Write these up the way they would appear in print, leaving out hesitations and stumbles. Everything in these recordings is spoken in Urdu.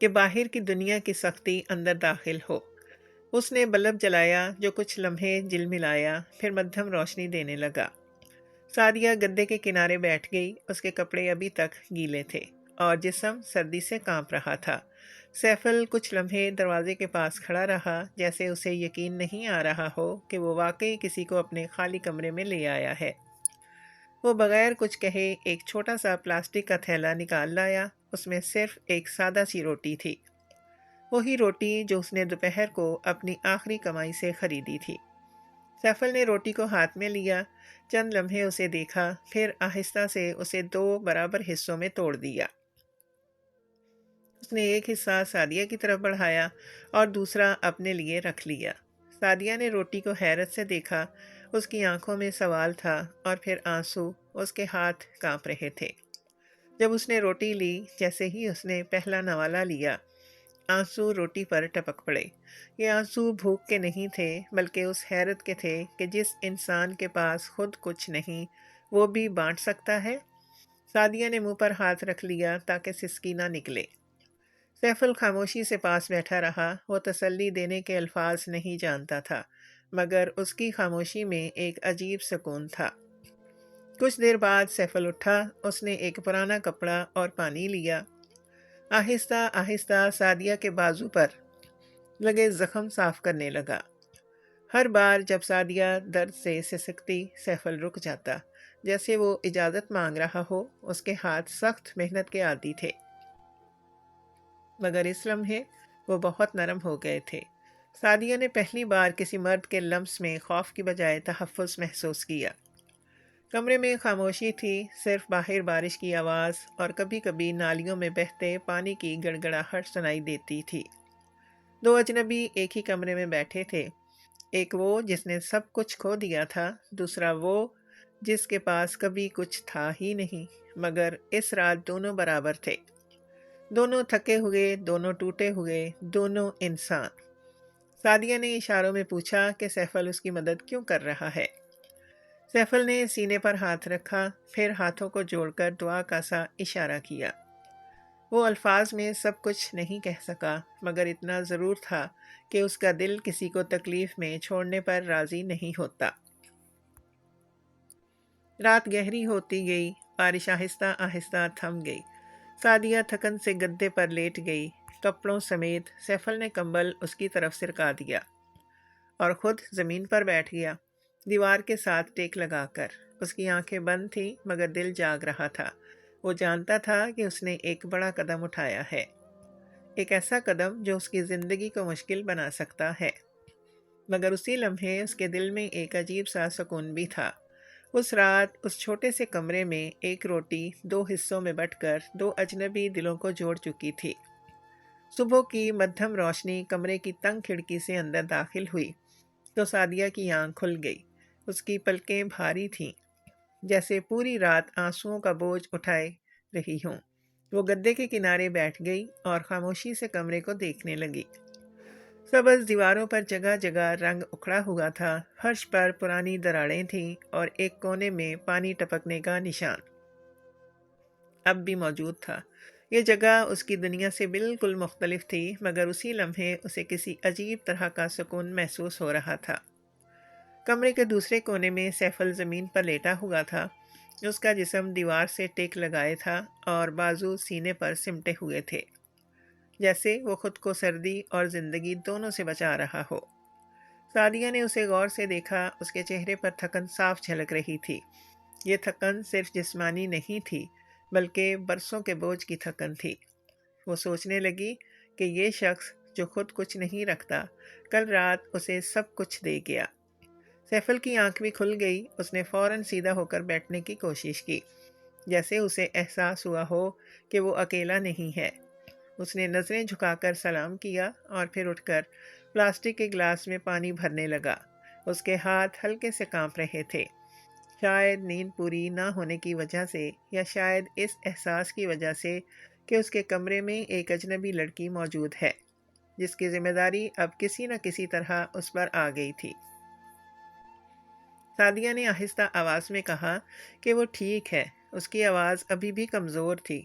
کہ باہر کی دنیا کی سختی اندر داخل ہو۔ اس نے بلب جلایا جو کچھ لمحے جلملایا، پھر مدھم روشنی دینے لگا۔ سعدیہ گدے کے کنارے بیٹھ گئی، اس کے کپڑے ابھی تک گیلے تھے اور جسم سردی سے کانپ رہا تھا۔ سیفل کچھ لمحے دروازے کے پاس کھڑا رہا، جیسے اسے یقین نہیں آ رہا ہو کہ وہ واقعی کسی کو اپنے خالی کمرے میں لے آیا ہے۔ وہ بغیر کچھ کہے ایک چھوٹا سا پلاسٹک کا تھیلا نکال لایا، اس میں صرف ایک سادہ سی روٹی تھی، وہی روٹی جو اس نے دوپہر کو اپنی آخری کمائی سے خریدی تھی۔ سیفل نے روٹی کو ہاتھ میں لیا، چند لمحے اسے دیکھا، پھر آہستہ سے اسے 2 برابر حصوں میں توڑ دیا۔ اس نے ایک حصہ سعدیہ کی طرف بڑھایا اور دوسرا اپنے لیے رکھ لیا۔ سعدیہ نے روٹی کو حیرت سے دیکھا، اس کی آنکھوں میں سوال تھا اور پھر آنسو، اس کے ہاتھ کانپ رہے تھے۔ جب اس نے روٹی لی، جیسے ہی اس نے پہلا نوالا لیا، آنسو روٹی پر ٹپک پڑے۔ یہ آنسو بھوک کے نہیں تھے، بلکہ اس حیرت کے تھے کہ جس انسان کے پاس خود کچھ نہیں، وہ بھی بانٹ سکتا ہے۔ سعدیہ نے منہ پر ہاتھ رکھ لیا تاکہ سسکی نہ نکلے۔ سیفل خاموشی سے پاس بیٹھا رہا، وہ تسلی دینے کے الفاظ نہیں جانتا تھا، مگر اس کی خاموشی میں ایک عجیب سکون تھا۔ کچھ دیر بعد سیفل اٹھا، اس نے ایک پرانا کپڑا اور پانی لیا، آہستہ آہستہ سعدیہ کے بازو پر لگے زخم صاف کرنے لگا۔ ہر بار جب سعدیہ درد سے سسکتی، سیفل رک جاتا، جیسے وہ اجازت مانگ رہا ہو۔ اس کے ہاتھ سخت محنت کے عادی تھے، مگر اس لمحے وہ بہت نرم ہو گئے تھے۔ سعدیہ نے پہلی بار کسی مرد کے لمس میں خوف کی بجائے تحفظ محسوس کیا۔ کمرے میں خاموشی تھی، صرف باہر بارش کی آواز اور کبھی کبھی نالیوں میں بہتے پانی کی گڑگڑاہٹ سنائی دیتی تھی۔ 2 اجنبی ایک ہی کمرے میں بیٹھے تھے، ایک وہ جس نے سب کچھ کھو دیا تھا، دوسرا وہ جس کے پاس کبھی کچھ تھا ہی نہیں، مگر اس رات دونوں برابر تھے، دونوں تھکے ہوئے، دونوں ٹوٹے ہوئے، دونوں انسان۔ سعدیہ نے اشاروں میں پوچھا کہ سیفل اس کی مدد کیوں کر رہا ہے۔ سیفل نے سینے پر ہاتھ رکھا، پھر ہاتھوں کو جوڑ کر دعا کا سا اشارہ کیا۔ وہ الفاظ میں سب کچھ نہیں کہہ سکا، مگر اتنا ضرور تھا کہ اس کا دل کسی کو تکلیف میں چھوڑنے پر راضی نہیں ہوتا۔ رات گہری ہوتی گئی، بارش آہستہ آہستہ تھم گئی۔ سعدیہ تھکن سے گدے پر لیٹ گئی، کپڑوں سمیت۔ سیفل نے کمبل اس کی طرف سرکا دیا اور خود زمین پر بیٹھ گیا، دیوار کے ساتھ ٹیک لگا کر۔ اس کی آنکھیں بند تھیں، مگر دل جاگ رہا تھا۔ وہ جانتا تھا کہ اس نے ایک بڑا قدم اٹھایا ہے، ایک ایسا قدم جو اس کی زندگی کو مشکل بنا سکتا ہے، مگر اسی لمحے اس کے دل میں ایک عجیب سا سکون بھی تھا۔ اس رات اس چھوٹے سے کمرے میں ایک روٹی 2 حصوں میں بٹ کر 2 اجنبی دلوں کو جوڑ چکی تھی۔ صبح کی مدھم روشنی کمرے کی تنگ کھڑکی سے اندر داخل ہوئی تو سعدیہ کی آنکھ کھل گئی۔ اس کی پلکیں بھاری تھیں، جیسے پوری رات آنسوؤں کا بوجھ اٹھائے رہی ہوں۔ وہ گدے کے کنارے بیٹھ گئی اور خاموشی سے کمرے کو دیکھنے لگی۔ سبز دیواروں پر جگہ جگہ رنگ اکھڑا ہوا تھا، فرش پر پرانی دراڑیں تھیں اور ایک کونے میں پانی ٹپکنے کا نشان اب بھی موجود تھا۔ یہ جگہ اس کی دنیا سے بالکل مختلف تھی، مگر اسی لمحے اسے کسی عجیب طرح کا سکون محسوس ہو رہا تھا۔ کمرے کے دوسرے کونے میں سیفل زمین پر لیٹا ہوا تھا، اس کا جسم دیوار سے ٹیک لگائے تھا اور بازو سینے پر سمٹے ہوئے تھے، جیسے وہ خود کو سردی اور زندگی دونوں سے بچا رہا ہو۔ سعدیہ نے اسے غور سے دیکھا، اس کے چہرے پر تھکن صاف جھلک رہی تھی۔ یہ تھکن صرف جسمانی نہیں تھی، بلکہ برسوں کے بوجھ کی تھکن تھی۔ وہ سوچنے لگی کہ یہ شخص جو خود کچھ نہیں رکھتا، کل رات اسے سب کچھ دے گیا۔ سیفل کی آنکھ بھی کھل گئی، اس نے فوراً سیدھا ہو کر بیٹھنے کی کوشش کی، جیسے اسے احساس ہوا ہو کہ وہ اکیلا نہیں ہے۔ اس نے نظریں جھکا کر سلام کیا اور پھر اٹھ کر پلاسٹک کے گلاس میں پانی بھرنے لگا۔ اس کے ہاتھ ہلکے سے کانپ رہے تھے، شاید نیند پوری نہ ہونے کی وجہ سے، یا شاید اس احساس کی وجہ سے کہ اس کے کمرے میں ایک اجنبی لڑکی موجود ہے، جس کی ذمہ داری اب کسی نہ کسی طرح اس پر آ گئی تھی۔ سعدیہ نے آہستہ آواز میں کہا کہ وہ ٹھیک ہے۔ اس کی آواز ابھی بھی کمزور تھی۔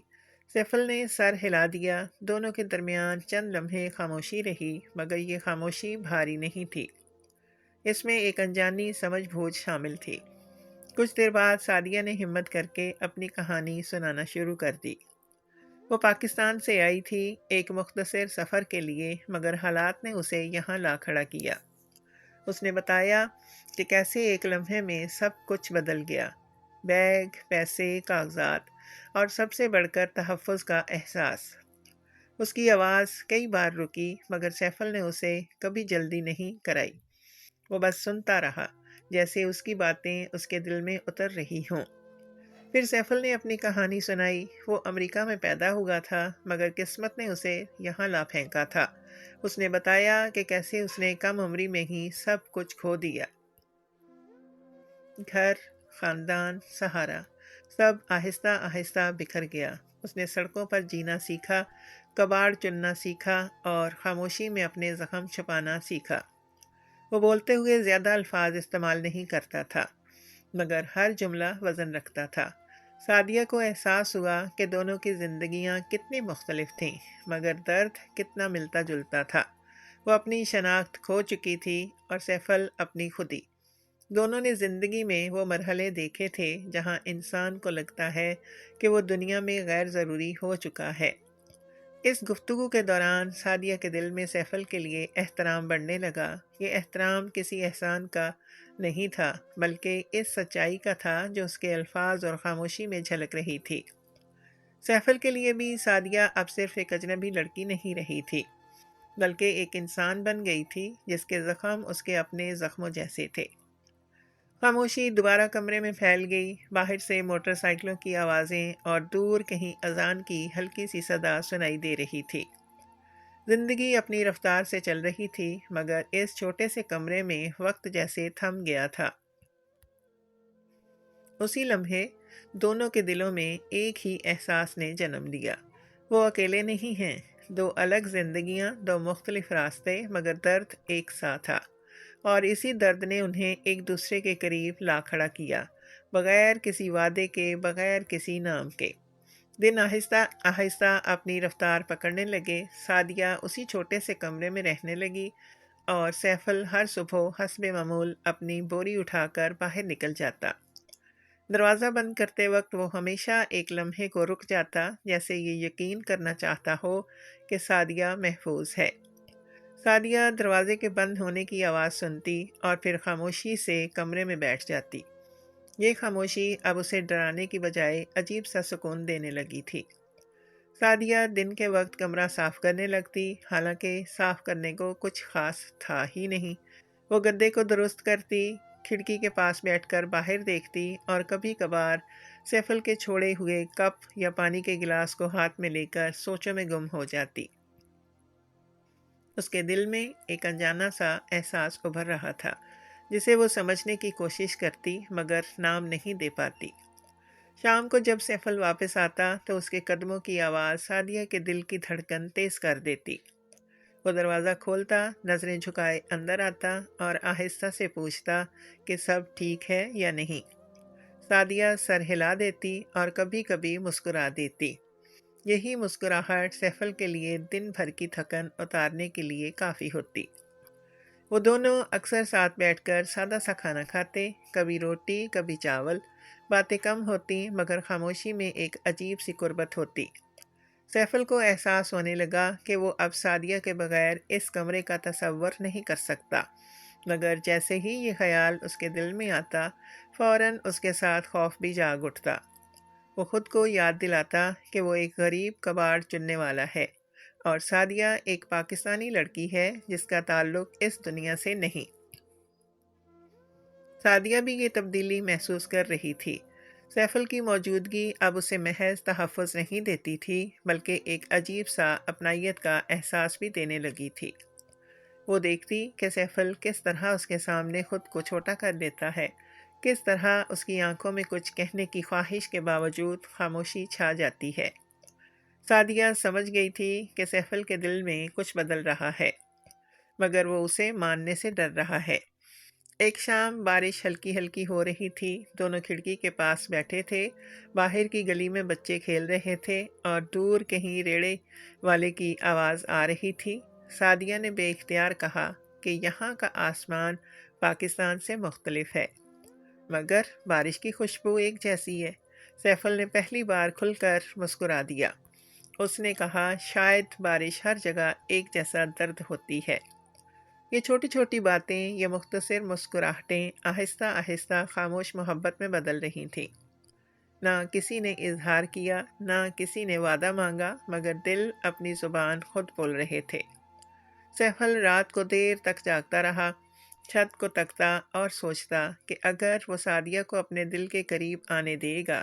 سیفل نے سر ہلا دیا۔ دونوں کے درمیان چند لمحے خاموشی رہی، مگر یہ خاموشی بھاری نہیں تھی۔ اس میں ایک انجانی سمجھ بوجھ شامل تھی۔ کچھ دیر بعد سعدیہ نے ہمت کر کے اپنی کہانی سنانا شروع کر دی۔ وہ پاکستان سے آئی تھی ایک مختصر سفر کے لیے، مگر حالات نے اسے یہاں لا کھڑا کیا۔ اس نے بتایا کہ کیسے ایک لمحے میں سب کچھ بدل گیا، بیگ، پیسے، کاغذات، اور سب سے بڑھ کر تحفظ کا احساس۔ اس کی آواز کئی بار رکی، مگر سیفل نے اسے کبھی جلدی نہیں کرائی۔ وہ بس سنتا رہا، جیسے اس کی باتیں اس کے دل میں اتر رہی ہوں۔ پھر سیفل نے اپنی کہانی سنائی۔ وہ امریکہ میں پیدا ہوا تھا، مگر قسمت نے اسے یہاں لا پھینکا تھا۔ اس نے بتایا کہ کیسے اس نے کم عمری میں ہی سب کچھ کھو دیا۔ گھر، خاندان، سہارا، سب آہستہ آہستہ بکھر گیا۔ اس نے سڑکوں پر جینا سیکھا، کباڑ چننا سیکھا، اور خاموشی میں اپنے زخم چھپانا سیکھا۔ وہ بولتے ہوئے زیادہ الفاظ استعمال نہیں کرتا تھا، مگر ہر جملہ وزن رکھتا تھا۔ سعدیہ کو احساس ہوا کہ دونوں کی زندگیاں کتنی مختلف تھیں، مگر درد کتنا ملتا جلتا تھا۔ وہ اپنی شناخت کھو چکی تھی، اور سیفل اپنی خودی۔ دونوں نے زندگی میں وہ مرحلے دیکھے تھے جہاں انسان کو لگتا ہے کہ وہ دنیا میں غیر ضروری ہو چکا ہے۔ اس گفتگو کے دوران سعدیہ کے دل میں سیفل کے لیے احترام بڑھنے لگا۔ یہ احترام کسی احسان کا نہیں تھا، بلکہ اس سچائی کا تھا جو اس کے الفاظ اور خاموشی میں جھلک رہی تھی۔ سیفل کے لیے بھی سعدیہ اب صرف ایک اجنبی لڑکی نہیں رہی تھی، بلکہ ایک انسان بن گئی تھی جس کے زخم اس کے اپنے زخموں جیسے تھے۔ خاموشی دوبارہ کمرے میں پھیل گئی۔ باہر سے موٹر سائیکلوں کی آوازیں اور دور کہیں اذان کی ہلکی سی صدا سنائی دے رہی تھی۔ زندگی اپنی رفتار سے چل رہی تھی، مگر اس چھوٹے سے کمرے میں وقت جیسے تھم گیا تھا۔ اسی لمحے دونوں کے دلوں میں ایک ہی احساس نے جنم لیا۔ وہ اکیلے نہیں ہیں، دو الگ زندگیاں، دو مختلف راستے، مگر درد ایک سا تھا، اور اسی درد نے انہیں ایک دوسرے کے قریب لا کھڑا کیا، بغیر کسی وعدے کے، بغیر کسی نام کے۔ دن آہستہ آہستہ اپنی رفتار پکڑنے لگے۔ سعدیہ اسی چھوٹے سے کمرے میں رہنے لگی، اور سیفل ہر صبح حسب معمول اپنی بوری اٹھا کر باہر نکل جاتا۔ دروازہ بند کرتے وقت وہ ہمیشہ ایک لمحے کو رک جاتا، جیسے یہ یقین کرنا چاہتا ہو کہ سعدیہ محفوظ ہے۔ سعدیہ دروازے کے بند ہونے کی آواز سنتی اور پھر خاموشی سے کمرے میں بیٹھ جاتی۔ یہ خاموشی اب اسے ڈرانے کی بجائے عجیب سا سکون دینے لگی تھی۔ سعدیہ دن کے وقت کمرہ صاف کرنے لگتی، حالانکہ صاف کرنے کو کچھ خاص تھا ہی نہیں۔ وہ گدے کو درست کرتی، کھڑکی کے پاس بیٹھ کر باہر دیکھتی، اور کبھی کبھار سیفل کے چھوڑے ہوئے کپ یا پانی کے گلاس کو ہاتھ میں لے کر سوچوں میں گم ہو جاتی۔ اس کے دل میں ایک انجانا سا احساس ابھر رہا تھا، جسے وہ سمجھنے کی کوشش کرتی، مگر نام نہیں دے پاتی۔ شام کو جب سیفل واپس آتا تو اس کے قدموں کی آواز سعدیہ کے دل کی دھڑکن تیز کر دیتی۔ وہ دروازہ کھولتا، نظریں جھکائے اندر آتا، اور آہستہ سے پوچھتا کہ سب ٹھیک ہے یا نہیں۔ سعدیہ سر ہلا دیتی اور کبھی کبھی مسکرا دیتی۔ یہی مسکراہٹ سیفل کے لیے دن بھر کی تھکن اتارنے کے لیے کافی ہوتی۔ وہ دونوں اکثر ساتھ بیٹھ کر سادہ سا کھانا کھاتے، کبھی روٹی، کبھی چاول۔ باتیں کم ہوتی، مگر خاموشی میں ایک عجیب سی قربت ہوتی۔ سیفل کو احساس ہونے لگا کہ وہ اب سعدیہ کے بغیر اس کمرے کا تصور نہیں کر سکتا، مگر جیسے ہی یہ خیال اس کے دل میں آتا، فوراً اس کے ساتھ خوف بھی جاگ اٹھتا۔ وہ خود کو یاد دلاتا کہ وہ ایک غریب کباڑ چننے والا ہے، اور سعدیہ ایک پاکستانی لڑکی ہے جس کا تعلق اس دنیا سے نہیں۔ سعدیہ بھی یہ تبدیلی محسوس کر رہی تھی۔ سیفل کی موجودگی اب اسے محض تحفظ نہیں دیتی تھی، بلکہ ایک عجیب سا اپنائیت کا احساس بھی دینے لگی تھی۔ وہ دیکھتی کہ سیفل کس طرح اس کے سامنے خود کو چھوٹا کر دیتا ہے، کس طرح اس کی آنکھوں میں کچھ کہنے کی خواہش کے باوجود خاموشی چھا جاتی ہے۔ سعدیہ سمجھ گئی تھی کہ سیفل کے دل میں کچھ بدل رہا ہے، مگر وہ اسے ماننے سے ڈر رہا ہے۔ ایک شام بارش ہلکی ہلکی ہو رہی تھی، دونوں کھڑکی کے پاس بیٹھے تھے۔ باہر کی گلی میں بچے کھیل رہے تھے اور دور کہیں ریڑے والے کی آواز آ رہی تھی۔ سعدیہ نے بے اختیار کہا کہ یہاں کا آسمان پاکستان سے مختلف ہے، مگر بارش کی خوشبو ایک جیسی ہے۔ سیف نے پہلی بار کھل کر مسکرا دیا۔ اس نے کہا، شاید بارش ہر جگہ ایک جیسا درد ہوتی ہے۔ یہ چھوٹی چھوٹی باتیں، یہ مختصر مسکراہٹیں آہستہ آہستہ خاموش محبت میں بدل رہی تھیں۔ نہ کسی نے اظہار کیا، نہ کسی نے وعدہ مانگا، مگر دل اپنی زبان خود بول رہے تھے۔ سیف رات کو دیر تک جاگتا رہا، چھت کو تکتا اور سوچتا کہ اگر وہ سعدیہ کو اپنے دل کے قریب آنے دے گا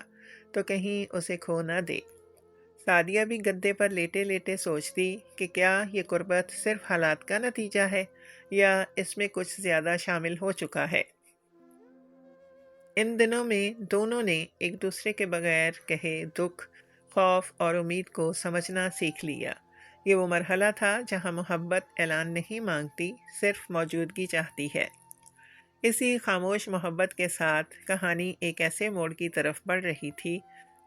تو کہیں اسے کھو نہ دے۔ سعدیہ بھی گدے پر لیٹے لیٹے سوچتی کہ کیا یہ قربت صرف حالات کا نتیجہ ہے یا اس میں کچھ زیادہ شامل ہو چکا ہے۔ ان دنوں میں دونوں نے ایک دوسرے کے بغیر کہے دکھ، خوف اور امید کو سمجھنا سیکھ لیا۔ یہ وہ مرحلہ تھا جہاں محبت اعلان نہیں مانگتی، صرف موجودگی چاہتی ہے۔ اسی خاموش محبت کے ساتھ کہانی ایک ایسے موڑ کی طرف بڑھ رہی تھی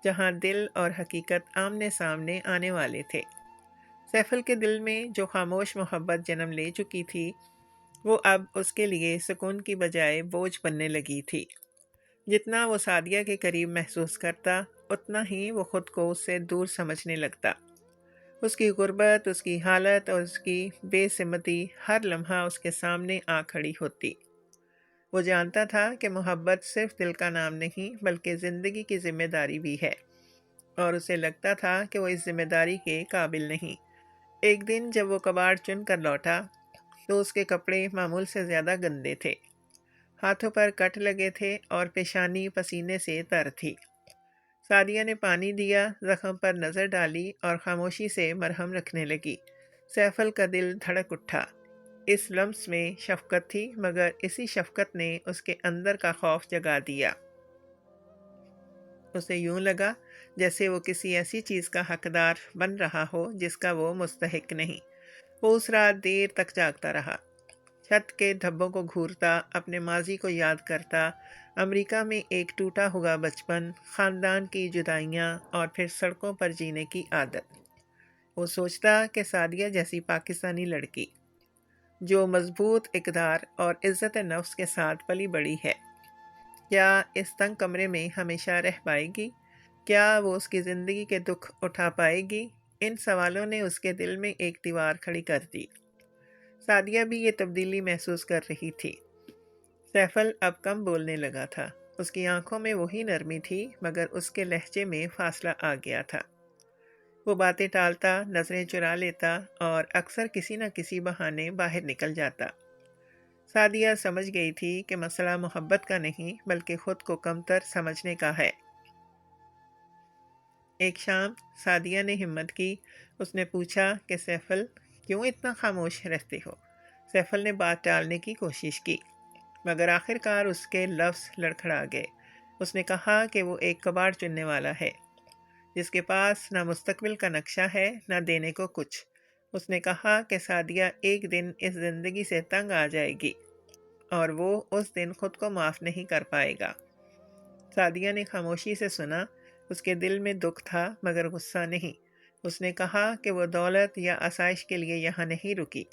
جہاں دل اور حقیقت آمنے سامنے آنے والے تھے۔ سیف کے دل میں جو خاموش محبت جنم لے چکی تھی، وہ اب اس کے لیے سکون کی بجائے بوجھ بننے لگی تھی۔ جتنا وہ سعدیہ کے قریب محسوس کرتا، اتنا ہی وہ خود کو اس سے دور سمجھنے لگتا۔ اس کی غربت، اس کی حالت اور اس کی بے سمتی ہر لمحہ اس کے سامنے آ کھڑی ہوتی۔ وہ جانتا تھا کہ محبت صرف دل کا نام نہیں بلکہ زندگی کی ذمہ داری بھی ہے، اور اسے لگتا تھا کہ وہ اس ذمہ داری کے قابل نہیں۔ ایک دن جب وہ کباڑ چن کر لوٹا تو اس کے کپڑے معمول سے زیادہ گندے تھے، ہاتھوں پر کٹ لگے تھے اور پیشانی پسینے سے تر تھی۔ سعدیہ نے پانی دیا، زخم پر نظر ڈالی اور خاموشی سے مرہم رکھنے لگی۔ سیف کا دل دھڑک اٹھا۔ اس لمس میں شفقت تھی، مگر اسی شفقت نے اس کے اندر کا خوف جگا دیا۔ اسے یوں لگا جیسے وہ کسی ایسی چیز کا حقدار بن رہا ہو جس کا وہ مستحق نہیں۔ وہ اس رات دیر تک جاگتا رہا، چھت کے دھبوں کو گھورتا، اپنے ماضی کو یاد کرتا، امریکہ میں ایک ٹوٹا ہوا بچپن، خاندان کی جدائیاں اور پھر سڑکوں پر جینے کی عادت۔ وہ سوچتا کہ سعدیہ جیسی پاکستانی لڑکی جو مضبوط اقدار اور عزت نفس کے ساتھ پلی بڑی ہے، کیا اس تنگ کمرے میں ہمیشہ رہ پائے گی؟ کیا وہ اس کی زندگی کے دکھ اٹھا پائے گی؟ ان سوالوں نے اس کے دل میں ایک دیوار کھڑی کر دی۔ سعدیہ بھی یہ تبدیلی محسوس کر رہی تھی۔ سیف اب کم بولنے لگا تھا، اس کی آنکھوں میں وہی نرمی تھی، مگر اس کے لہجے میں فاصلہ آ گیا تھا۔ وہ باتیں ٹالتا، نظریں چرا لیتا اور اکثر کسی نہ کسی بہانے باہر نکل جاتا۔ سعدیہ سمجھ گئی تھی کہ مسئلہ محبت کا نہیں بلکہ خود کو کمتر سمجھنے کا ہے۔ ایک شام سعدیہ نے ہمت کی۔ اس نے پوچھا کہ سیف کیوں اتنا خاموش رہتے ہو؟ سیف نے بات ٹالنے کی کوشش کی، مگر آخر کار اس کے لفظ لڑکھڑا گئے۔ اس نے کہا کہ وہ ایک کباڑ چننے والا ہے جس کے پاس نہ مستقبل کا نقشہ ہے نہ دینے کو کچھ۔ اس نے کہا کہ سعدیہ ایک دن اس زندگی سے تنگ آ جائے گی اور وہ اس دن خود کو معاف نہیں کر پائے گا۔ سعدیہ نے خاموشی سے سنا۔ اس کے دل میں دکھ تھا مگر غصہ نہیں۔ اس نے کہا کہ وہ دولت یا آسائش کے لیے یہاں نہیں رکی،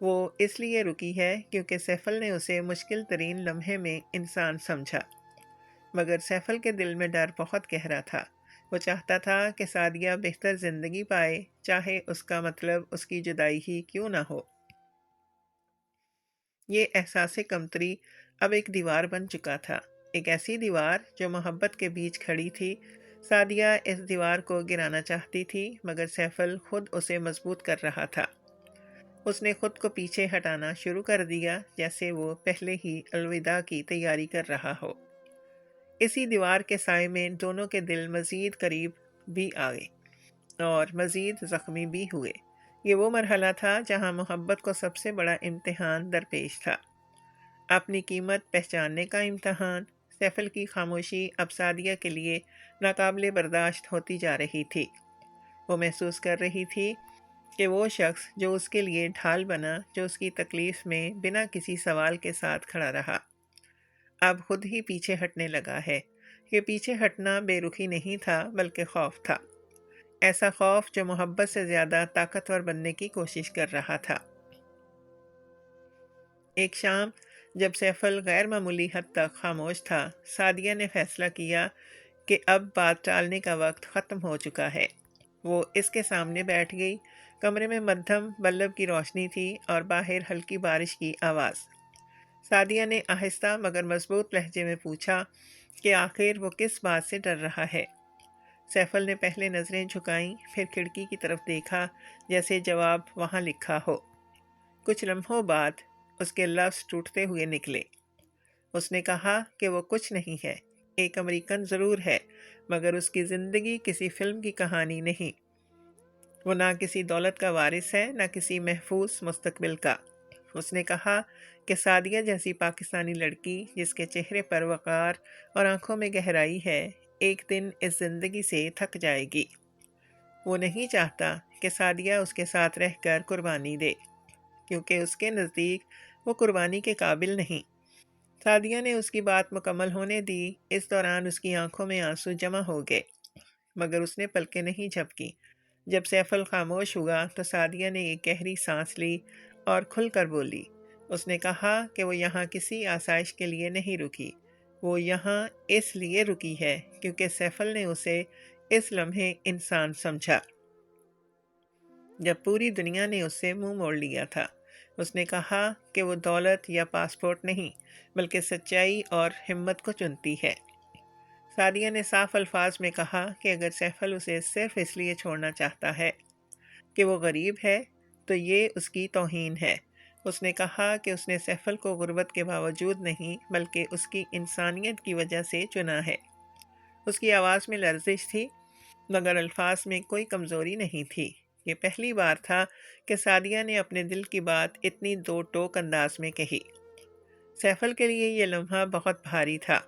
وہ اس لیے رکی ہے کیونکہ سیف نے اسے مشکل ترین لمحے میں انسان سمجھا۔ مگر سیف کے دل میں ڈر بہت گہرا تھا۔ وہ چاہتا تھا کہ سعدیہ بہتر زندگی پائے، چاہے اس کا مطلب اس کی جدائی ہی کیوں نہ ہو۔ یہ احساس کمتری اب ایک دیوار بن چکا تھا، ایک ایسی دیوار جو محبت کے بیچ کھڑی تھی۔ سعدیہ اس دیوار کو گرانا چاہتی تھی، مگر سیف خود اسے مضبوط کر رہا تھا۔ اس نے خود کو پیچھے ہٹانا شروع کر دیا، جیسے وہ پہلے ہی الوداع کی تیاری کر رہا ہو۔ اسی دیوار کے سائے میں دونوں کے دل مزید قریب بھی آئے اور مزید زخمی بھی ہوئے۔ یہ وہ مرحلہ تھا جہاں محبت کو سب سے بڑا امتحان درپیش تھا، اپنی قیمت پہچاننے کا امتحان۔ سیف کی خاموشی اب سعدیہ کے لیے ناقابل برداشت ہوتی جا رہی تھی۔ وہ محسوس کر رہی تھی کہ وہ شخص جو اس کے لیے ڈھال بنا، جو اس کی تکلیف میں بنا کسی سوال کے ساتھ کھڑا رہا، اب خود ہی پیچھے ہٹنے لگا ہے۔ یہ پیچھے ہٹنا بے رخی نہیں تھا بلکہ خوف تھا، ایسا خوف جو محبت سے زیادہ طاقتور بننے کی کوشش کر رہا تھا۔ ایک شام جب سیفل غیر معمولی حد تک خاموش تھا، سعدیہ نے فیصلہ کیا کہ اب بات ٹالنے کا وقت ختم ہو چکا ہے۔ وہ اس کے سامنے بیٹھ گئی۔ کمرے میں مدھم بلب کی روشنی تھی اور باہر ہلکی بارش کی آواز۔ سعدیہ نے آہستہ مگر مضبوط لہجے میں پوچھا کہ آخر وہ کس بات سے ڈر رہا ہے۔ سیفل نے پہلے نظریں جھکائیں، پھر کھڑکی کی طرف دیکھا، جیسے جواب وہاں لکھا ہو۔ کچھ لمحوں بعد اس کے لفظ ٹوٹتے ہوئے نکلے۔ اس نے کہا کہ وہ کچھ نہیں ہے، ایک امریکن ضرور ہے، مگر اس کی زندگی کسی فلم کی کہانی نہیں۔ وہ نہ کسی دولت کا وارث ہے، نہ کسی محفوظ مستقبل کا۔ اس نے کہا کہ سعدیہ جیسی پاکستانی لڑکی جس کے چہرے پر وقار اور آنکھوں میں گہرائی ہے، ایک دن اس زندگی سے تھک جائے گی۔ وہ نہیں چاہتا کہ سعدیہ اس کے ساتھ رہ کر قربانی دے، کیونکہ اس کے نزدیک وہ قربانی کے قابل نہیں۔ سعدیہ نے اس کی بات مکمل ہونے دی۔ اس دوران اس کی آنکھوں میں آنسو جمع ہو گئے، مگر اس نے پلکیں نہیں جھپکیں۔ جب سیفل خاموش ہوا تو سعدیہ نے ایک گہری سانس لی اور کھل کر بولی۔ اس نے کہا کہ وہ یہاں کسی آسائش کے لیے نہیں رکی، وہ یہاں اس لیے رکی ہے کیونکہ سیفل نے اسے اس لمحے انسان سمجھا جب پوری دنیا نے اس سے منہ موڑ لیا تھا۔ اس نے کہا کہ وہ دولت یا پاسپورٹ نہیں، بلکہ سچائی اور ہمت کو چنتی ہے۔ سعدیہ نے صاف الفاظ میں کہا کہ اگر سیفل اسے صرف اس لیے چھوڑنا چاہتا ہے کہ وہ غریب ہے تو یہ اس کی توہین ہے۔ اس نے کہا کہ اس نے سیفل کو غربت کے باوجود نہیں بلکہ اس کی انسانیت کی وجہ سے چنا ہے۔ اس کی آواز میں لرزش تھی، مگر الفاظ میں کوئی کمزوری نہیں تھی۔ یہ پہلی بار تھا کہ سعدیہ نے اپنے دل کی بات اتنی دو ٹوک انداز میں کہی۔ سیفل کے لیے یہ لمحہ بہت بھاری تھا۔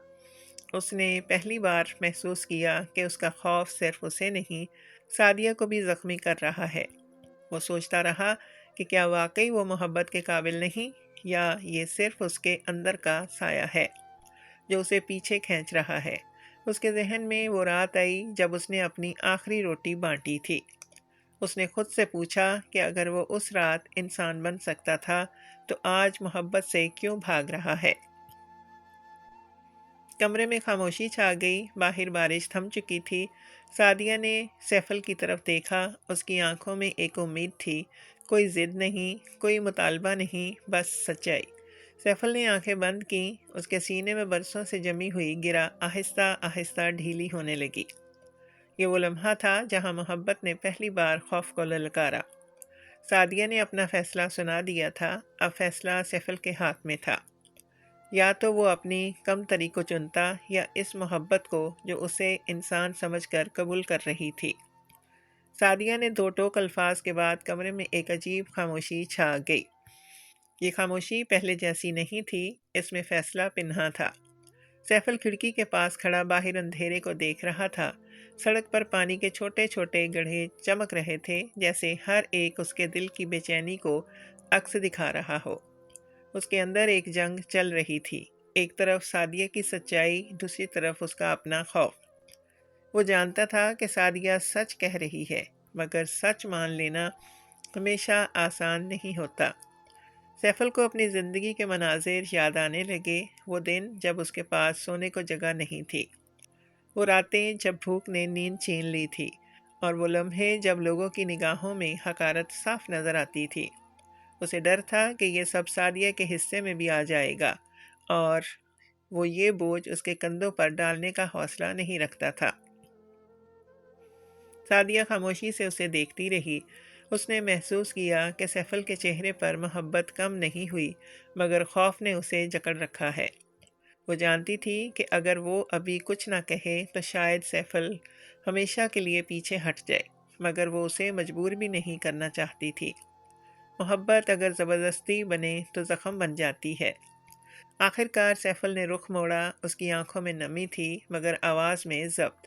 اس نے پہلی بار محسوس کیا کہ اس کا خوف صرف اسے نہیں، سعدیہ کو بھی زخمی کر رہا ہے۔ وہ سوچتا رہا کہ کیا واقعی وہ محبت کے قابل نہیں، یا یہ صرف اس کے اندر کا سایہ ہے جو اسے پیچھے کھینچ رہا ہے۔ اس کے ذہن میں وہ رات آئی جب اس نے اپنی آخری روٹی بانٹی تھی۔ اس نے خود سے پوچھا کہ اگر وہ اس رات انسان بن سکتا تھا تو آج محبت سے کیوں بھاگ رہا ہے۔ کمرے میں خاموشی چھا گئی، باہر بارش تھم چکی تھی۔ سعدیہ نے سیفل کی طرف دیکھا، اس کی آنکھوں میں ایک امید تھی، کوئی ضد نہیں، کوئی مطالبہ نہیں، بس سچائی۔ سیفل نے آنکھیں بند کیں، اس کے سینے میں برسوں سے جمی ہوئی گرہ آہستہ آہستہ ڈھیلی ہونے لگی۔ یہ وہ لمحہ تھا جہاں محبت نے پہلی بار خوف کو للکارا۔ سعدیہ نے اپنا فیصلہ سنا دیا تھا، اب فیصلہ سیفل کے ہاتھ میں تھا۔ یا تو وہ اپنی کم تری کو چنتا یا اس محبت کو جو اسے انسان سمجھ کر قبول کر رہی تھی۔ سعدیہ نے دو ٹوک الفاظ کے بعد کمرے میں ایک عجیب خاموشی چھا گئی۔ یہ خاموشی پہلے جیسی نہیں تھی، اس میں فیصلہ پنہاں تھا۔ سیفل کھڑکی کے پاس کھڑا باہر اندھیرے کو دیکھ رہا تھا۔ سڑک پر پانی کے چھوٹے چھوٹے گڑھے چمک رہے تھے، جیسے ہر ایک اس کے دل کی بے چینی کو عکس دکھا رہا ہو۔ اس کے اندر ایک جنگ چل رہی تھی، ایک طرف سعدیہ کی سچائی، دوسری طرف اس کا اپنا خوف۔ وہ جانتا تھا کہ سعدیہ سچ کہہ رہی ہے، مگر سچ مان لینا ہمیشہ آسان نہیں ہوتا۔ سیفل کو اپنی زندگی کے مناظر یاد آنے لگے، وہ دن جب اس کے پاس سونے کو جگہ نہیں تھی، وہ راتیں جب بھوک نے نیند چھین لی تھی، اور وہ لمحے جب لوگوں کی نگاہوں میں حقارت صاف نظر آتی تھی۔ اسے ڈر تھا کہ یہ سب سعدیہ کے حصے میں بھی آ جائے گا، اور وہ یہ بوجھ اس کے کندھوں پر ڈالنے کا حوصلہ نہیں رکھتا تھا۔ سعدیہ خاموشی سے اسے دیکھتی رہی۔ اس نے محسوس کیا کہ سیفل کے چہرے پر محبت کم نہیں ہوئی، مگر خوف نے اسے جکڑ رکھا ہے۔ وہ جانتی تھی کہ اگر وہ ابھی کچھ نہ کہے تو شاید سیفل ہمیشہ کے لیے پیچھے ہٹ جائے، مگر وہ اسے مجبور بھی نہیں کرنا چاہتی تھی۔ محبت اگر زبردستی بنے تو زخم بن جاتی ہے۔ آخر کار سیفل نے رخ موڑا، اس کی آنکھوں میں نمی تھی، مگر آواز میں ضبط۔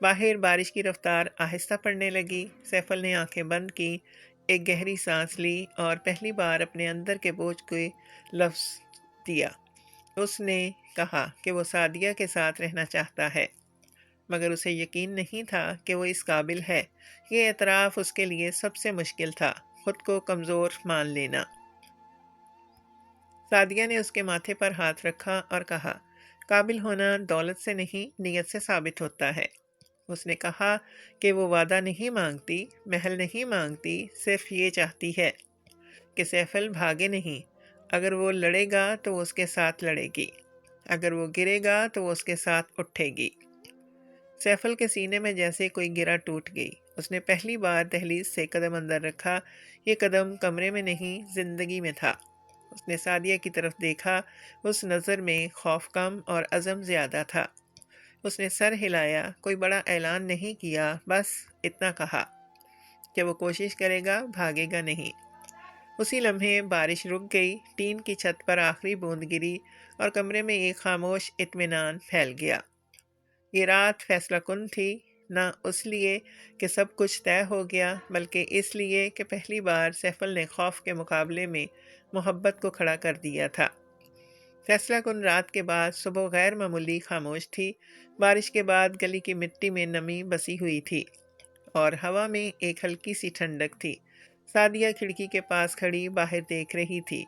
باہر بارش کی رفتار آہستہ پڑنے لگی۔ سیفل نے آنکھیں بند کی، ایک گہری سانس لی اور پہلی بار اپنے اندر کے بوجھ کو لفظ دیا۔ اس نے کہا کہ وہ سعدیہ کے ساتھ رہنا چاہتا ہے، مگر اسے یقین نہیں تھا کہ وہ اس قابل ہے۔ یہ اعتراف اس کے لیے سب سے مشکل تھا، خود کو کمزور مان لینا۔ سعدیہ نے اس کے ماتھے پر ہاتھ رکھا اور کہا، قابل ہونا دولت سے نہیں، نیت سے ثابت ہوتا ہے۔ اس نے کہا کہ وہ وعدہ نہیں مانگتی، محل نہیں مانگتی، صرف یہ چاہتی ہے کہ سیفل بھاگے نہیں۔ اگر وہ لڑے گا تو وہ اس کے ساتھ لڑے گی، اگر وہ گرے گا تو وہ اس کے ساتھ اٹھے گی۔ سیفل کے سینے میں جیسے کوئی گرہ ٹوٹ گئی۔ اس نے پہلی بار دہلیز سے قدم اندر رکھا۔ یہ قدم کمرے میں نہیں، زندگی میں تھا۔ اس نے سعدیہ کی طرف دیکھا، اس نظر میں خوف کم اور عزم زیادہ تھا۔ اس نے سر ہلایا، کوئی بڑا اعلان نہیں کیا، بس اتنا کہا کہ وہ کوشش کرے گا، بھاگے گا نہیں۔ اسی لمحے بارش رک گئی، ٹین کی چھت پر آخری بوند گری اور کمرے میں ایک خاموش اطمینان پھیل گیا۔ یہ رات فیصلہ کن تھی، نہ اس لیے کہ سب کچھ طے ہو گیا، بلکہ اس لیے کہ پہلی بار سیفل نے خوف کے مقابلے میں محبت کو کھڑا کر دیا تھا۔ فیصلہ کن رات کے بعد صبح غیر معمولی خاموش تھی۔ بارش کے بعد گلی کی مٹی میں نمی بسی ہوئی تھی اور ہوا میں ایک ہلکی سی ٹھنڈک تھی۔ سعدیہ کھڑکی کے پاس کھڑی باہر دیکھ رہی تھی۔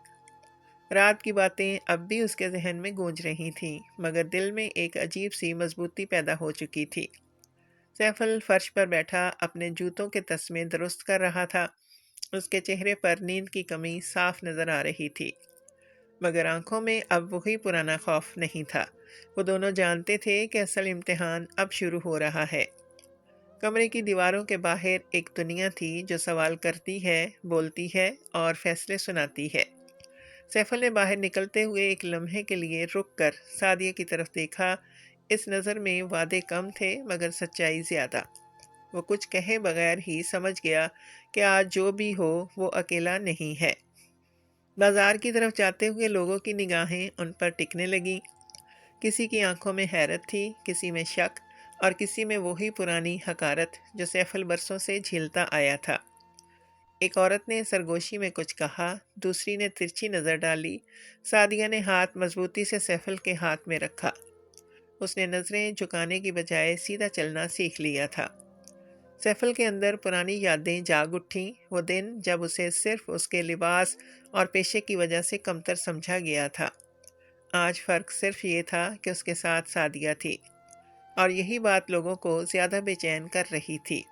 رات کی باتیں اب بھی اس کے ذہن میں گونج رہی تھیں، مگر دل میں ایک عجیب سی مضبوطی پیدا ہو چکی تھی۔ سیفل فرش پر بیٹھا اپنے جوتوں کے تسمے درست کر رہا تھا۔ اس کے چہرے پر نیند کی کمی صاف نظر آ رہی تھی، مگر آنکھوں میں اب وہی پرانا خوف نہیں تھا۔ وہ دونوں جانتے تھے کہ اصل امتحان اب شروع ہو رہا ہے۔ کمرے کی دیواروں کے باہر ایک دنیا تھی جو سوال کرتی ہے، بولتی ہے اور فیصلے سناتی ہے۔ سیفل نے باہر نکلتے ہوئے ایک لمحے کے لیے رک کر سعدیہ کی طرف دیکھا۔ اس نظر میں وعدے کم تھے، مگر سچائی زیادہ۔ وہ کچھ کہے بغیر ہی سمجھ گیا کہ آج جو بھی ہو وہ اکیلا نہیں ہے۔ بازار کی طرف جاتے ہوئے لوگوں کی نگاہیں ان پر ٹکنے لگیں۔ کسی کی آنکھوں میں حیرت تھی، کسی میں شک اور کسی میں وہی پرانی حقارت جو سیفل برسوں سے جھیلتا آیا تھا۔ ایک عورت نے سرگوشی میں کچھ کہا، دوسری نے ترچھی نظر ڈالی۔ سعدیہ نے ہاتھ مضبوطی سے سیفل کے ہاتھ میں رکھا۔ اس نے نظریں جھکانے کی بجائے سیدھا چلنا سیکھ لیا تھا۔ سیفل کے اندر پرانی یادیں جاگ اٹھیں، وہ دن جب اسے صرف اس کے لباس اور پیشے کی وجہ سے کمتر سمجھا گیا تھا۔ آج فرق صرف یہ تھا کہ اس کے ساتھ سعدیہ تھی، اور یہی بات لوگوں کو زیادہ بے چین کر رہی تھی۔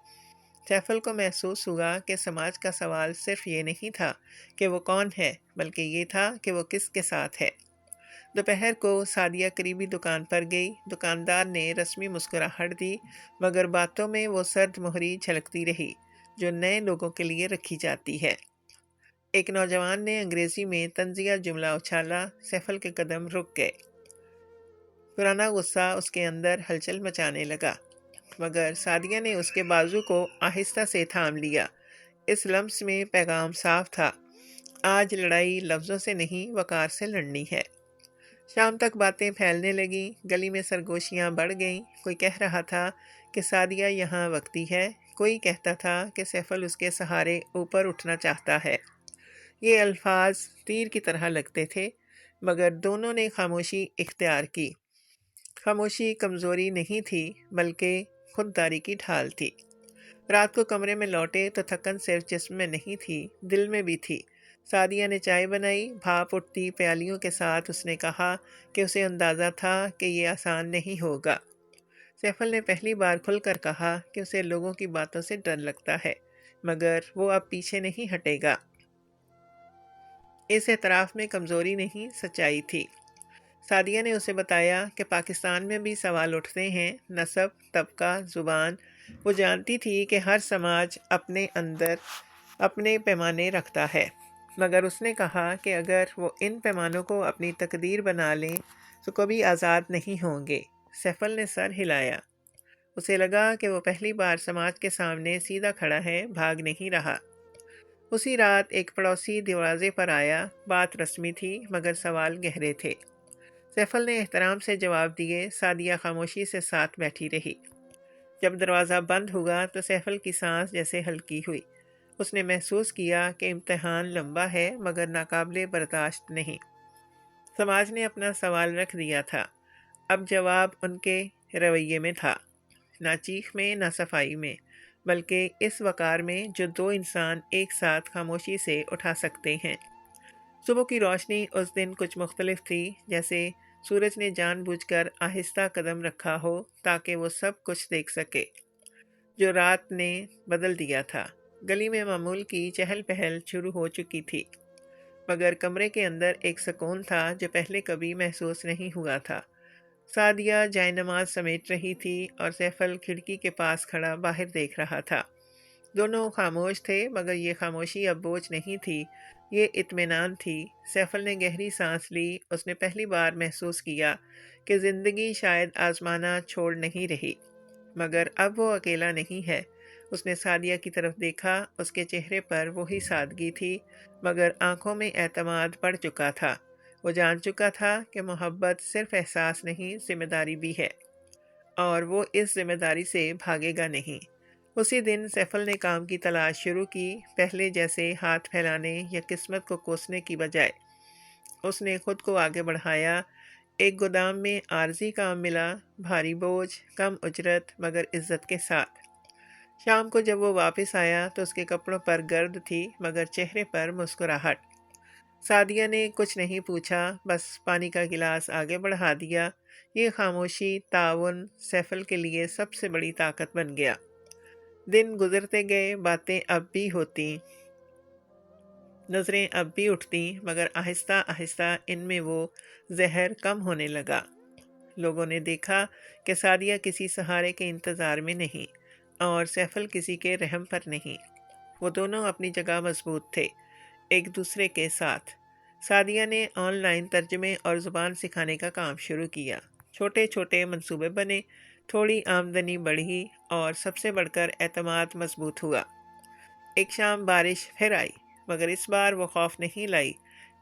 سیفل کو محسوس ہوا کہ سماج کا سوال صرف یہ نہیں تھا کہ وہ کون ہے، بلکہ یہ تھا کہ وہ کس کے ساتھ ہے۔ دوپہر کو سعدیہ قریبی دکان پر گئی۔ دکاندار نے رسمی مسکراہٹ دی، مگر باتوں میں وہ سرد مہری جھلکتی رہی جو نئے لوگوں کے لیے رکھی جاتی ہے۔ ایک نوجوان نے انگریزی میں طنزیہ جملہ اچھالا۔ سیفل کے قدم رک گئے۔ پرانا غصہ اس کے اندر ہلچل مچانے لگا، مگر سعدیہ نے اس کے بازو کو آہستہ سے تھام لیا۔ اس لمس میں پیغام صاف تھا، آج لڑائی لفظوں سے نہیں، وقار سے لڑنی ہے۔ شام تک باتیں پھیلنے لگیں، گلی میں سرگوشیاں بڑھ گئیں۔ کوئی کہہ رہا تھا کہ سعدیہ یہاں وقتی ہے، کوئی کہتا تھا کہ سیفل اس کے سہارے اوپر اٹھنا چاہتا ہے۔ یہ الفاظ تیر کی طرح لگتے تھے، مگر دونوں نے خاموشی اختیار کی۔ خاموشی کمزوری نہیں تھی، بلکہ خودداری کی ڈھال تھی۔ رات کو کمرے میں لوٹے تو تھکن صرف جسم میں نہیں تھی، دل میں بھی تھی۔ سعدیہ نے چائے بنائی، بھاپ اٹھتی پیالیوں کے ساتھ اس نے کہا کہ اسے اندازہ تھا کہ یہ آسان نہیں ہوگا۔ سیفل نے پہلی بار کھل کر کہا کہ اسے لوگوں کی باتوں سے ڈر لگتا ہے، مگر وہ اب پیچھے نہیں ہٹے گا۔ اس اعتراف میں کمزوری نہیں، سچائی تھی۔ سعدیہ نے اسے بتایا کہ پاکستان میں بھی سوال اٹھتے ہیں، نسب، طبقہ، زبان۔ وہ جانتی تھی کہ ہر سماج اپنے اندر اپنے پیمانے رکھتا ہے، مگر اس نے کہا کہ اگر وہ ان پیمانوں کو اپنی تقدیر بنا لیں تو کبھی آزاد نہیں ہوں گے۔ سیفل نے سر ہلایا۔ اسے لگا کہ وہ پہلی بار سماج کے سامنے سیدھا کھڑا ہے، بھاگ نہیں رہا۔ اسی رات ایک پڑوسی دروازے پر آیا۔ بات رسمی تھی، مگر سوال گہرے تھے۔ سیفل نے احترام سے جواب دیے۔ سعدیہ خاموشی سے ساتھ بیٹھی رہی۔ جب دروازہ بند ہوا تو سیفل کی سانس جیسے ہلکی ہوئی۔ اس نے محسوس کیا کہ امتحان لمبا ہے مگر ناقابل برداشت نہیں۔ سماج نے اپنا سوال رکھ دیا تھا، اب جواب ان کے رویے میں تھا، نہ چیخ میں نہ صفائی میں، بلکہ اس وقار میں جو دو انسان ایک ساتھ خاموشی سے اٹھا سکتے ہیں۔ صبح کی روشنی اس دن کچھ مختلف تھی، جیسے سورج نے جان بوجھ کر آہستہ قدم رکھا ہو تاکہ وہ سب کچھ دیکھ سکے جو رات نے بدل دیا تھا۔ گلی میں معمول کی چہل پہل شروع ہو چکی تھی، مگر کمرے کے اندر ایک سکون تھا جو پہلے کبھی محسوس نہیں ہوا تھا۔ سعدیہ جائے نماز سمیٹ رہی تھی اور سیفل کھڑکی کے پاس کھڑا باہر دیکھ رہا تھا۔ دونوں خاموش تھے، مگر یہ خاموشی اب بوجھ نہیں تھی، یہ اطمینان تھی۔ سیفل نے گہری سانس لی، اس نے پہلی بار محسوس کیا کہ زندگی شاید آزمانا چھوڑ نہیں رہی، مگر اب وہ اکیلا نہیں ہے۔ اس نے سعدیہ کی طرف دیکھا، اس کے چہرے پر وہی سادگی تھی، مگر آنکھوں میں اعتماد پڑ چکا تھا۔ وہ جان چکا تھا کہ محبت صرف احساس نہیں، ذمہ داری بھی ہے، اور وہ اس ذمہ داری سے بھاگے گا نہیں۔ اسی دن سیفل نے کام کی تلاش شروع کی، پہلے جیسے ہاتھ پھیلانے یا قسمت کو کوسنے کی بجائے اس نے خود کو آگے بڑھایا۔ ایک گودام میں عارضی کام ملا، بھاری بوجھ، کم اجرت، مگر عزت کے ساتھ۔ شام کو جب وہ واپس آیا تو اس کے کپڑوں پر گرد تھی، مگر چہرے پر مسکراہٹ۔ سعدیہ نے کچھ نہیں پوچھا، بس پانی کا گلاس آگے بڑھا دیا۔ یہ خاموشی تعاون سیفل کے لیے سب سے بڑی طاقت بن گیا۔ دن گزرتے گئے، باتیں اب بھی ہوتی، نظریں اب بھی اٹھتی، مگر آہستہ آہستہ ان میں وہ زہر کم ہونے لگا۔ لوگوں نے دیکھا کہ سعدیہ کسی سہارے کے انتظار میں نہیں، اور سیفل کسی کے رحم پر نہیں۔ وہ دونوں اپنی جگہ مضبوط تھے، ایک دوسرے کے ساتھ۔ سعدیہ نے آن لائن ترجمے اور زبان سکھانے کا کام شروع کیا۔ چھوٹے چھوٹے منصوبے بنے، تھوڑی آمدنی بڑھی، اور سب سے بڑھ کر اعتماد مضبوط ہوا۔ ایک شام بارش پھر آئی، مگر اس بار وہ خوف نہیں لائی۔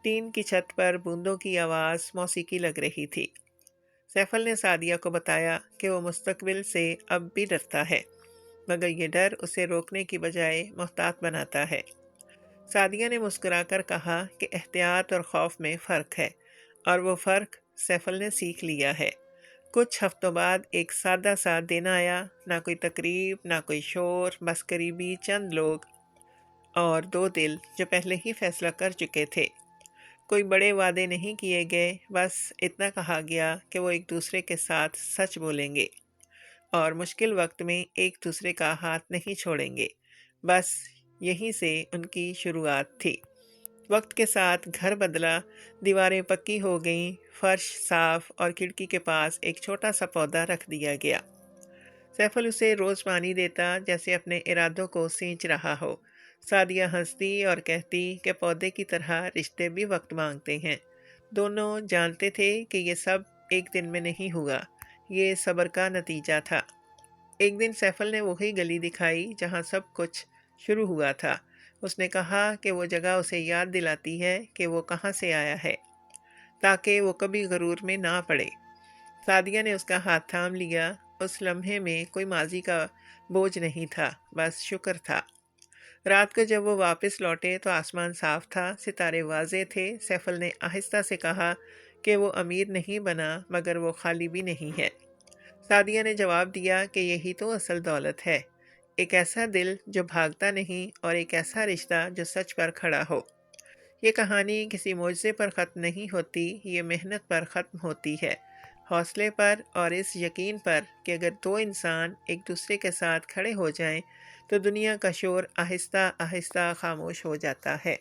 ٹین کی چھت پر بوندوں کی آواز موسیقی لگ رہی تھی۔ سیفل نے سعدیہ کو بتایا کہ وہ مستقبل سے اب بھی ڈرتا ہے، مگر یہ ڈر اسے روکنے کی بجائے محتاط بناتا ہے۔ سعدیہ نے مسکرا کر کہا کہ احتیاط اور خوف میں فرق ہے، اور وہ فرق سیفل نے سیکھ لیا ہے۔ کچھ ہفتوں بعد ایک سادہ سا دن آیا، نہ کوئی تقریب، نہ کوئی شور، بس قریبی چند لوگ اور دو دل جو پہلے ہی فیصلہ کر چکے تھے۔ کوئی بڑے وعدے نہیں کیے گئے، بس اتنا کہا گیا کہ وہ ایک دوسرے کے ساتھ سچ بولیں گے، اور مشکل وقت میں ایک دوسرے کا ہاتھ نہیں چھوڑیں گے۔ بس یہیں سے ان کی شروعات تھی۔ وقت کے ساتھ گھر بدلا، دیواریں پکی ہو گئیں، فرش صاف، اور کھڑکی کے پاس ایک چھوٹا سا پودا رکھ دیا گیا۔ سیفل اسے روز پانی دیتا جیسے اپنے ارادوں کو سینچ رہا ہو۔ سعدیہ ہنستی اور کہتی کہ پودے کی طرح رشتے بھی وقت مانگتے ہیں۔ دونوں جانتے تھے کہ یہ سب ایک دن میں نہیں ہوا، یہ صبر کا نتیجہ تھا۔ ایک دن سیفل نے وہی گلی دکھائی جہاں سب کچھ شروع ہوا تھا۔ اس نے کہا کہ وہ جگہ اسے یاد دلاتی ہے کہ وہ کہاں سے آیا ہے، تاکہ وہ کبھی غرور میں نہ پڑے۔ سعدیہ نے اس کا ہاتھ تھام لیا۔ اس لمحے میں کوئی ماضی کا بوجھ نہیں تھا، بس شکر تھا۔ رات کو جب وہ واپس لوٹے تو آسمان صاف تھا، ستارے واضح تھے۔ سیفل نے آہستہ سے کہا کہ وہ امیر نہیں بنا، مگر وہ خالی بھی نہیں ہے۔ سعدیہ نے جواب دیا کہ یہی تو اصل دولت ہے، ایک ایسا دل جو بھاگتا نہیں، اور ایک ایسا رشتہ جو سچ پر کھڑا ہو۔ یہ کہانی کسی معجزے پر ختم نہیں ہوتی، یہ محنت پر ختم ہوتی ہے، حوصلے پر، اور اس یقین پر کہ اگر دو انسان ایک دوسرے کے ساتھ کھڑے ہو جائیں تو دنیا کا شور آہستہ آہستہ خاموش ہو جاتا ہے۔